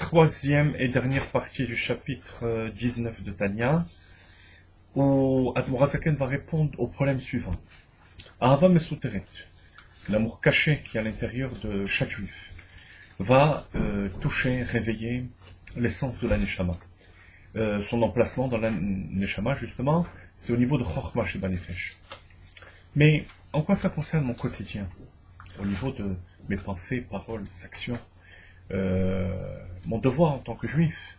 troisième et dernière partie du chapitre 19 de Tanya, où Admor Hazaken va répondre au problème suivant. Ahava Mesuteret, l'amour caché qui est à l'intérieur de chaque juif, va toucher, réveiller l'essence de la Neshama. Son emplacement dans la Neshama, justement, c'est au niveau de Chochma Sheba Nefesh. Mais en quoi ça concerne mon quotidien? Au niveau de mes pensées, paroles, actions, mon devoir en tant que juif.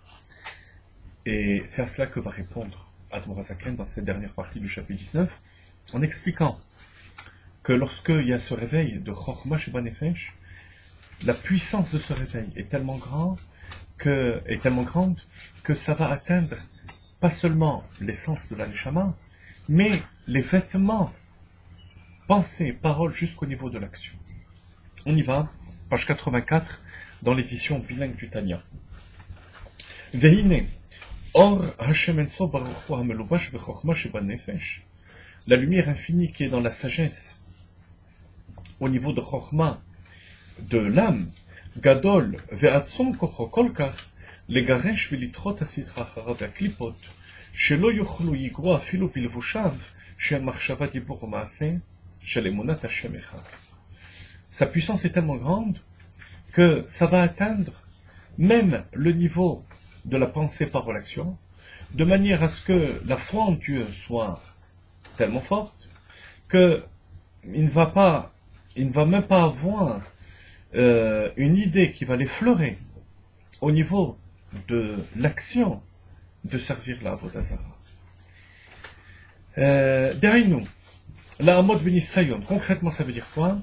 Et c'est à cela que va répondre Admor Hazaken dans cette dernière partie du chapitre 19, en expliquant que lorsqu'il y a ce réveil de Chochma Sheba Nefesh, la puissance de ce réveil est tellement grande que ça va atteindre pas seulement l'essence de la Neshama, mais les vêtements, pensées, paroles jusqu'au niveau de l'action. On y va, page 84, dans l'édition bilingue du Tanya. Vehine, or Hashem enso baruch hu hamelubash bechokma sheba nefesh. La lumière infinie qui est dans la sagesse, au niveau de Chochma, de l'âme, Gadol, ve'atzum kocho kolkach, legaresh v'litrot asitra acharav ve'klipot, shelo yochlu yigro afilu bilvushav, shel machshava dibur u'maaseh, shel emunat Hashem echad. Sa puissance est tellement grande que ça va atteindre même le niveau de la pensée par l'action, de manière à ce que la foi en Dieu soit tellement forte que il ne va même pas avoir une idée qui va l'effleurer au niveau de l'action de servir la Avodah Zarah. Derrière nous, la Hamod Benisayon, concrètement ça veut dire quoi?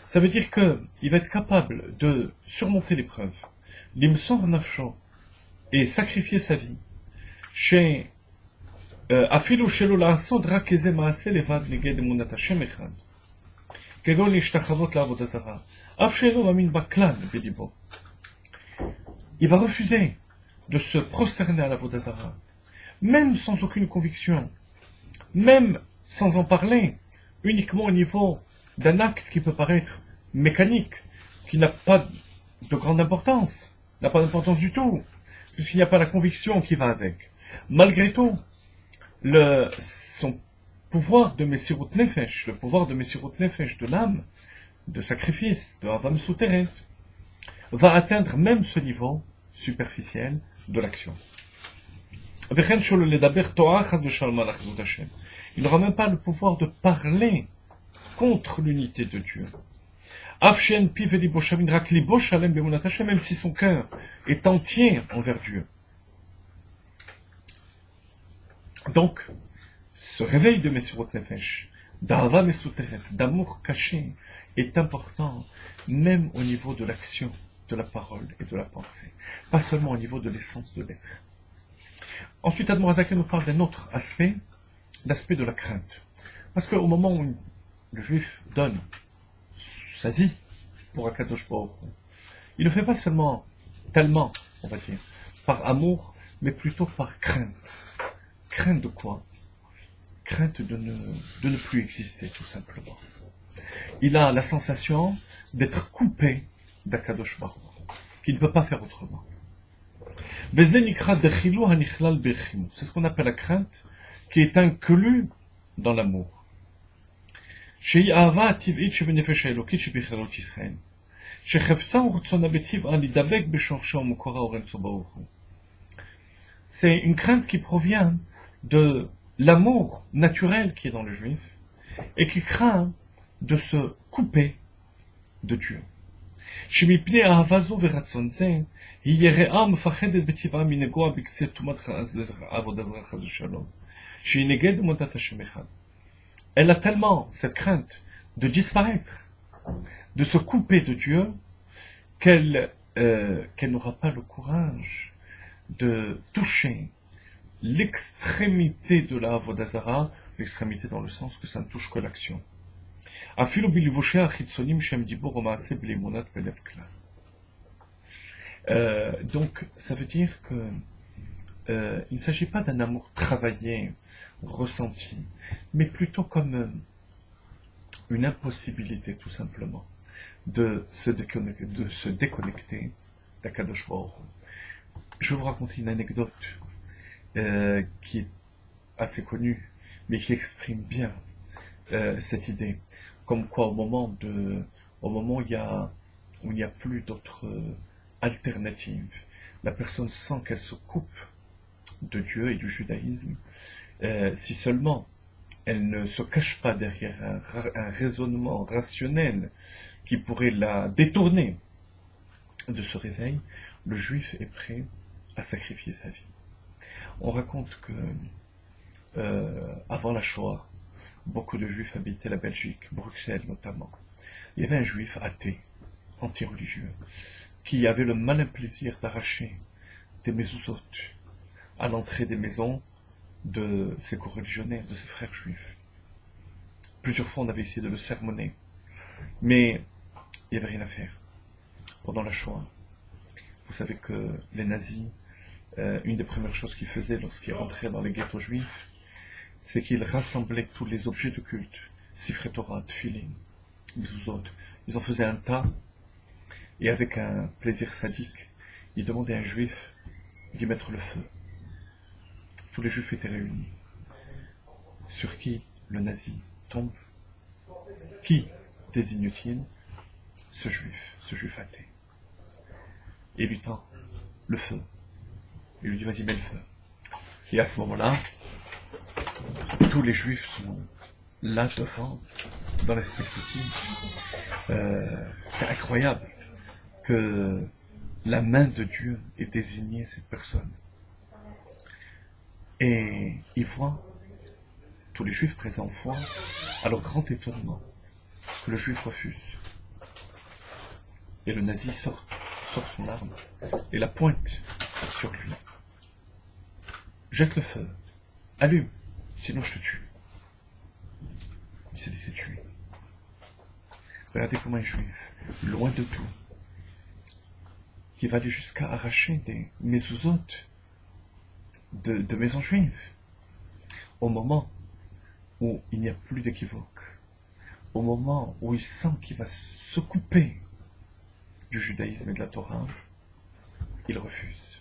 Ça veut dire qu'il va être capable de surmonter l'épreuve, l'imsor nafsho, et sacrifier sa vie, chez Afilu shelo la'asod rak eze ma'aseh levad neged emunat Hashem echad. Il va refuser de se prosterner à la Avodah Zarah, même sans aucune conviction, même sans en parler, uniquement au niveau d'un acte qui peut paraître mécanique, qui n'a pas de grande importance, n'a pas d'importance du tout, puisqu'il n'y a pas la conviction qui va avec. Malgré tout, son pouvoir de Messirut Nefesh, le pouvoir de Messirut Nefesh, de l'âme, de sacrifice, de Hava Mesuteret, va atteindre même ce niveau superficiel de l'action. Il n'aura même pas le pouvoir de parler contre l'unité de Dieu. Même si son cœur est entier envers Dieu. Donc, ce réveil de Messirut Nefesh, d'Ahava Mesuteret, d'amour caché, est important, même au niveau de l'action, de la parole et de la pensée. Pas seulement au niveau de l'essence de l'être. Ensuite, Admor Hazaken nous parle d'un autre aspect, l'aspect de la crainte. Parce qu'au moment où le juif donne sa vie pour Akadosh Baruch Hu, il ne le fait pas seulement tellement, on va dire, par amour, mais plutôt par crainte. Crainte de quoi? Crainte de ne plus exister, tout simplement. Il a la sensation d'être coupé d'Akadosh Baruch Hu, qu'il ne peut pas faire autrement. C'est ce qu'on appelle la crainte, qui est inclus dans l'amour. C'est une crainte qui provient de l'amour naturel qui est dans le juif et qui craint de se couper de Dieu. Elle a tellement cette crainte de disparaître, de se couper de Dieu, qu'elle n'aura pas le courage de toucher l'extrémité de la Avodah Zarah, l'extrémité dans le sens que ça ne touche que l'action. Donc, ça veut dire que il ne s'agit pas d'un amour travaillé, ressenti, mais plutôt comme une impossibilité, tout simplement, de se déconnecter d'Akadosh Baruch Hu. Je vais vous raconter une anecdote qui est assez connue, mais qui exprime bien cette idée. Comme quoi, au moment où il n'y a plus d'autre alternative, la personne sent qu'elle se coupe de Dieu et du judaïsme, si seulement elle ne se cache pas derrière un raisonnement rationnel qui pourrait la détourner de ce réveil, le juif est prêt à sacrifier sa vie. On raconte que avant la Shoah, beaucoup de juifs habitaient la Belgique, Bruxelles notamment. Il y avait un juif athée, anti-religieux, qui avait le malin plaisir d'arracher des mezuzot à l'entrée des maisons de ses coreligionnaires, de ses frères juifs. Plusieurs fois, on avait essayé de le sermonner, mais il n'y avait rien à faire. Pendant la Shoah, vous savez que les nazis, une des premières choses qu'ils faisaient lorsqu'ils rentraient dans les ghettos juifs, c'est qu'ils rassemblaient tous les objets de culte, Sifrei Torah, Tfilin, Mezuzot. Ils en faisaient un tas, et avec un plaisir sadique, ils demandaient à un juif d'y mettre le feu. Tous les juifs étaient réunis. Sur qui le nazi tombe? Qui désigne-t-il? Ce juif athée. Et il lui tend le feu. Il lui dit, vas-y, mets le feu. Et à ce moment-là, tous les juifs sont là devant, dans la spectative. C'est incroyable que la main de Dieu ait désigné cette personne. Et ils voient, tous les juifs présents voient, à leur grand étonnement, que le juif refuse. Et le nazi sort son arme et la pointe sur lui. Jette le feu, allume, sinon je te tue. Il s'est laissé tuer. Regardez comment un juif, loin de tout, qui va aller jusqu'à arracher des mezuzot de maisons juives, au moment où il n'y a plus d'équivoque, au moment où il sent qu'il va se couper du judaïsme et de la Torah, il refuse.